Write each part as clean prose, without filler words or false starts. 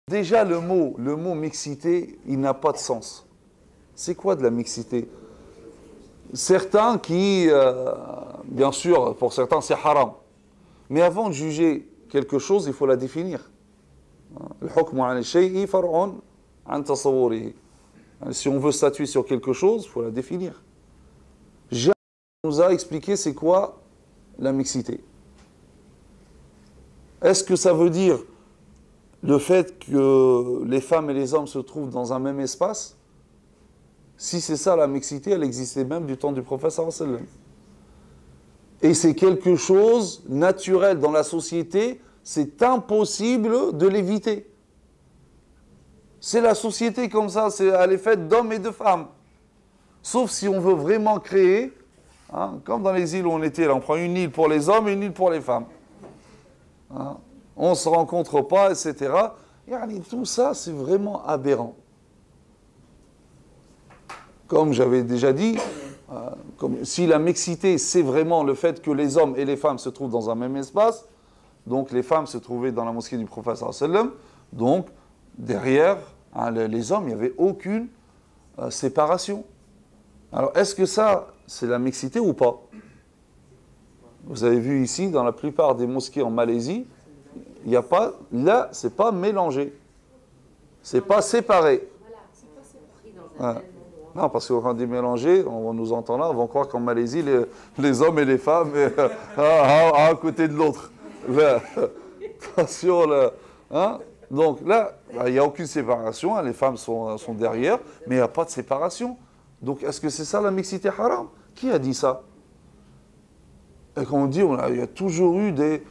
Déjà, le mot mixité, il n'a pas de sens. C'est quoi de la mixité? Certains qui, bien sûr, pour certains, c'est haram. Mais avant de juger quelque chose, il faut la définir. Si on veut statuer sur quelque chose, il faut la définir. Jean nous a expliqué c'est quoi la mixité. Est-ce que ça veut dire le fait que les femmes et les hommes se trouvent dans un même espace? Si c'est ça la mixité, elle existait même du temps du prophète sallallahu alayhi wa sallam. Et c'est quelque chose naturel dans la société, c'est impossible de l'éviter. C'est la société comme ça, elle est faite d'hommes et de femmes. Sauf si on veut vraiment créer, hein, comme dans les îles où on était, là, on prend une île pour les hommes et une île pour les femmes. Hein, on ne se rencontre pas, etc. Et tout ça, c'est vraiment aberrant. Comme j'avais déjà dit, si la mixité, c'est vraiment le fait que les hommes et les femmes se trouvent dans un même espace, donc les femmes se trouvaient dans la mosquée du prophète sallallahu alayhi wa sallam, donc derrière, hein, les hommes, il n'y avait aucune séparation. Alors, est-ce que ça, c'est la mixité ou pas? Vous avez vu ici, dans la plupart des mosquées en Malaisie, il n'y a pas, là, c'est pas mélangé. C'est pas séparé. Voilà, c'est pas séparé dans un tel endroit. Non, parce qu'on dit mélanger, on nous entend là, on va croire qu'en Malaisie, les hommes et les femmes, à un côté de l'autre. Attention, là. Hein? Donc là, il n'y a aucune séparation, hein, les femmes sont derrière, mais il n'y a pas de séparation. Donc est-ce que c'est ça la mixité haram? Qui a dit ça? Et quand on dit, il y a toujours eu des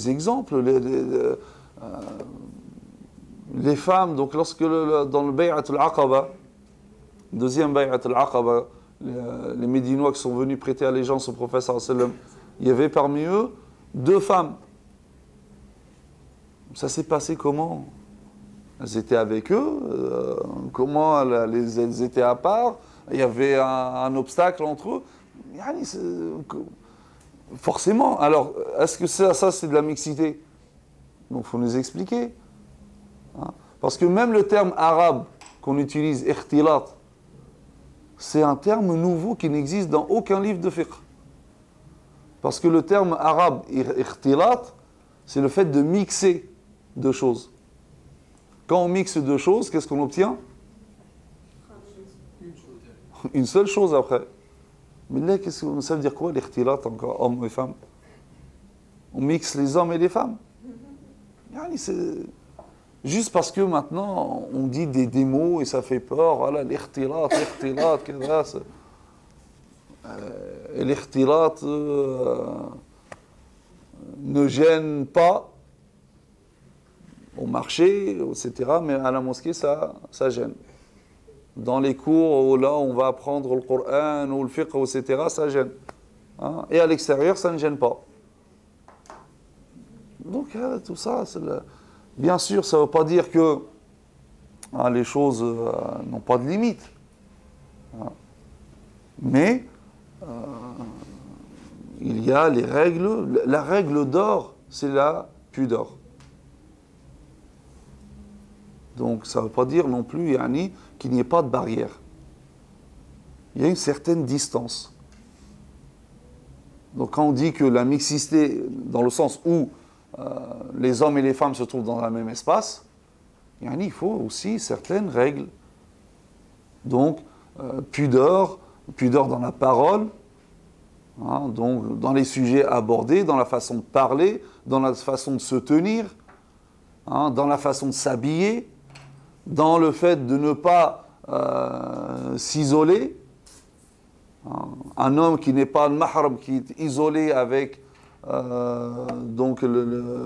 exemples. Les femmes, donc lorsque dans le Bay'at al-Aqaba, deuxième Bay'at al-Aqaba, les Médinois qui sont venus prêter allégeance au prophète sallallahu alayhi wa sallam, il y avait parmi eux 2 femmes. Ça s'est passé comment? Elles étaient avec eux, comment elles étaient à part? Il y avait un obstacle entre eux. Forcément. Alors, est-ce que ça c'est de la mixité? Donc, il faut nous expliquer. Hein? Parce que même le terme arabe qu'on utilise, ikhtilat, c'est un terme nouveau qui n'existe dans aucun livre de fiqh. Parce que le terme arabe, ikhtilat, c'est le fait de mixer deux choses. Quand on mixe deux choses, qu'est-ce qu'on obtient? Une seule chose après. Mais là, ça veut dire quoi, l'ikhtilat, encore, hommes et femmes? On mixe les hommes et les femmes. C'est juste parce que maintenant, on dit des mots et ça fait peur. Voilà, l'ikhtilat, l'ikhtilat ne gêne pas au marché, etc. Mais à la mosquée, ça gêne. Dans les cours où là on va apprendre le Coran ou le fiqh, etc., ça gêne. Hein? Et à l'extérieur, ça ne gêne pas. Donc tout ça, bien sûr, ça ne veut pas dire que les choses n'ont pas de limite. Hein? Mais il y a les règles. La règle d'or, c'est la pudeur. Donc ça ne veut pas dire non plus, qu'il n'y ait pas de barrière. Il y a une certaine distance. Donc quand on dit que la mixité, dans le sens où les hommes et les femmes se trouvent dans un même espace, il faut aussi certaines règles. Donc pudeur dans la parole, hein, donc dans les sujets abordés, dans la façon de parler, dans la façon de se tenir, hein, dans la façon de s'habiller, dans le fait de ne pas s'isoler. Un homme qui n'est pas le mahram, qui est isolé avec donc une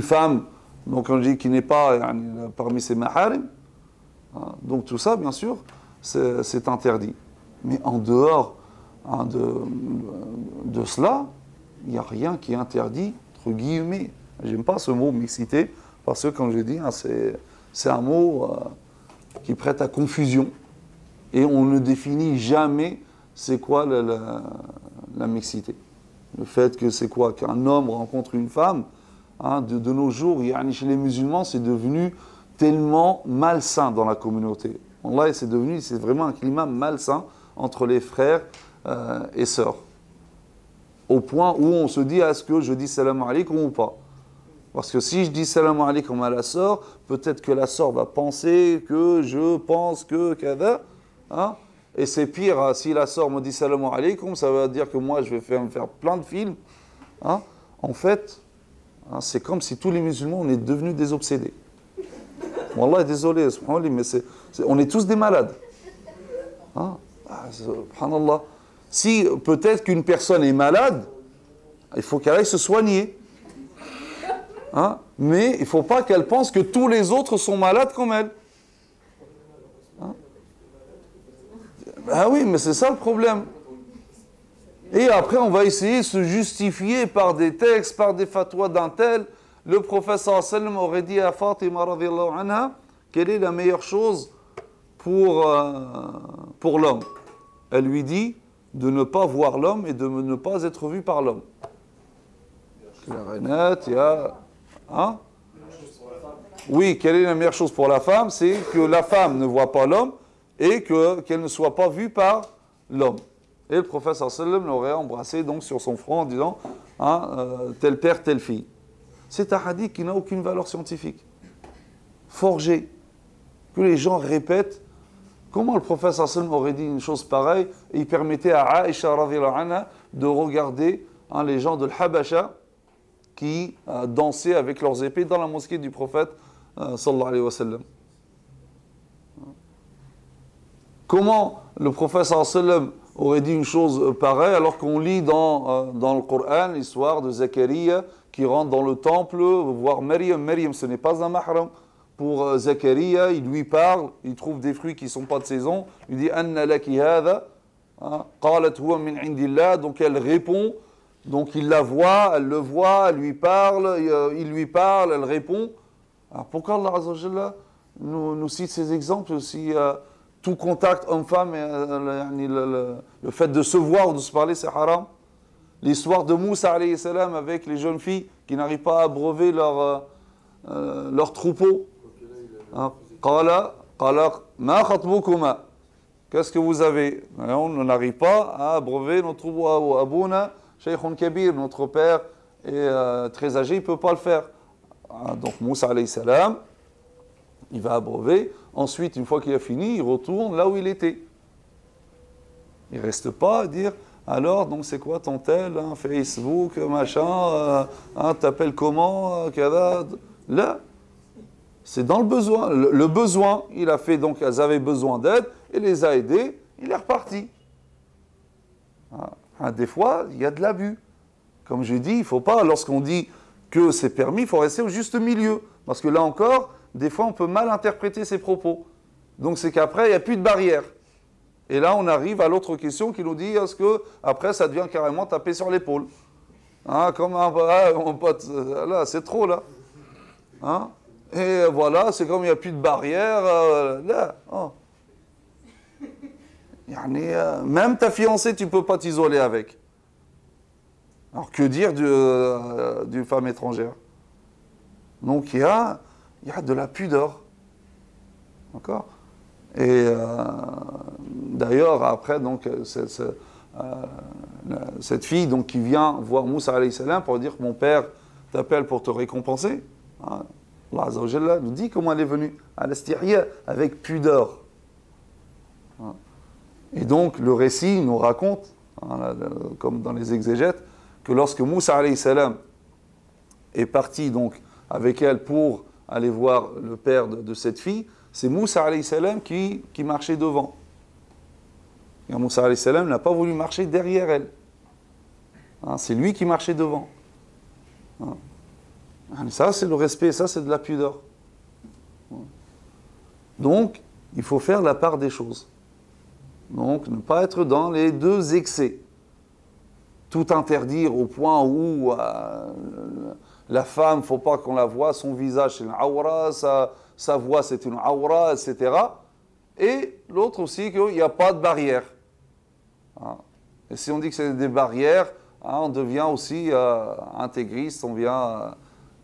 femme, donc on dit qui n'est pas parmi ses maharim. Donc tout ça, bien sûr, c'est interdit. Mais en dehors de cela, il n'y a rien qui est interdit, entre guillemets. J'aime pas ce mot mixité, parce que, comme je dis, c'est un mot qui prête à confusion. Et on ne définit jamais c'est quoi la mixité. Le fait que c'est quoi? Qu'un homme rencontre une femme, de nos jours, chez les musulmans, c'est devenu tellement malsain dans la communauté. Wallah, c'est vraiment un climat malsain entre les frères et sœurs. Au point où on se dit, est-ce que je dis salam alaikum ou pas? Parce que si je dis salam alaikum à la sœur, peut-être que la sœur va penser que je pense que kada. Hein? Et c'est pire, si la sœur me dit salam alaikum, ça veut dire que moi je vais me faire plein de films. Hein? En fait, c'est comme si tous les musulmans, on est devenus des obsédés. Wallah, désolé, mais on est tous des malades. Hein? Subhanallah. Si peut-être qu'une personne est malade, il faut qu'elle aille se soigner. Hein? Mais il ne faut pas qu'elle pense que tous les autres sont malades comme elle. Hein? Ah oui, mais c'est ça le problème. Et après, on va essayer de se justifier par des textes, par des fatwas d'un tel. Le prophète sallallahu alayhi wa sallam aurait dit à Fatima radhiyallahu anha, quelle est la meilleure chose pour l'homme? Elle lui dit de ne pas voir l'homme et de ne pas être vu par l'homme. Hein? Oui, quelle est la meilleure chose pour la femme? C'est que la femme ne voit pas l'homme et qu'elle ne soit pas vue par l'homme. Et le prophète sallallahu alayhi wa sallam l'aurait embrassé donc sur son front en disant tel père, telle fille. C'est un hadith qui n'a aucune valeur scientifique. Forgé. Que les gens répètent. Comment le prophète sallallahu alayhi wa sallam aurait dit une chose pareille et il permettait à Aïcha radhiyallahu anha de regarder les gens de l'Habasha qui dansaient avec leurs épées dans la mosquée du prophète sallallahu alayhi wa sallam. Comment le prophète sallallahu alayhi wa sallam aurait dit une chose pareille alors qu'on lit dans le Coran l'histoire de Zacharia qui rentre dans le temple voir Maryam. Maryam, ce n'est pas un mahram. Pour Zacharia, il lui parle, il trouve des fruits qui ne sont pas de saison, il dit « Anna laki hadha » qalat huwa min indillah, donc elle répond, donc il la voit, elle le voit, elle lui parle, il lui parle, elle répond. Alors pourquoi Allah Azza wa Jalla nous cite ces exemples si tout contact homme-femme, le fait de se voir ou de se parler, c'est haram? L'histoire de Moussa alayhi salam avec les jeunes filles qui n'arrivent pas à abreuver leur troupeau. Qu'est-ce que vous avez? On n'arrive pas à abreuver notre troupeau. Abouna, Shaykhun Kabir, notre père est très âgé, il ne peut pas le faire. Donc Moussa alayhi salam, il va abreuver. Ensuite, une fois qu'il a fini, il retourne là où il était. Il ne reste pas à dire alors, donc c'est quoi ton tel, Facebook, machin, t'appelles comment, là. C'est dans le besoin. Le besoin, il a fait donc, elles avaient besoin d'aide, et les a aidés, il est reparti. Des fois, il y a de l'abus. Comme je dis, il ne faut pas, lorsqu'on dit que c'est permis, il faut rester au juste milieu. Parce que là encore, des fois, on peut mal interpréter ses propos. Donc c'est qu'après, il n'y a plus de barrière. Et là, on arrive à l'autre question qui nous dit, est-ce que après ça devient carrément taper sur l'épaule? Comme mon pote, là, c'est trop, là. Et voilà, c'est comme il n'y a plus de barrière. Là, même ta fiancée, tu ne peux pas t'isoler avec. Alors que dire d'une femme étrangère? Donc il y a de la pudeur. D'accord? Et d'ailleurs, après, donc, cette fille donc, qui vient voir Moussa alayhi salam pour dire que mon père t'appelle pour te récompenser, Allah Azza wa Jalla nous dit comment elle est venue, à l'istihya, avec pudeur. Et donc, le récit nous raconte, comme dans les exégètes, que lorsque Moussa alayhi salam est parti donc, avec elle pour aller voir le père de cette fille, c'est Moussa alayhi salam qui marchait devant. Et Moussa alayhi salam n'a pas voulu marcher derrière elle. C'est lui qui marchait devant. Ça, c'est le respect, ça, c'est de la pudeur. Donc, il faut faire la part des choses. Donc, ne pas être dans les deux excès. Tout interdire au point où la femme, il ne faut pas qu'on la voie, son visage, c'est une aura, sa voix, c'est une aura, etc. Et l'autre aussi, qu'il n'y a pas de barrière. Et si on dit que c'est des barrières, on devient aussi intégriste, on vient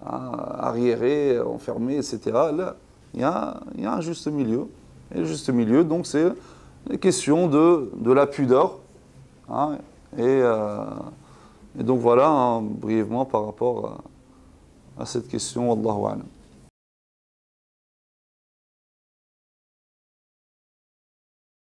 arriéré, enfermé, etc. Là, il y a un juste milieu. Et le juste milieu, donc, c'est les questions de la pudeur. Hein, et donc voilà, hein, brièvement par rapport à cette question, Wallahu a'lam.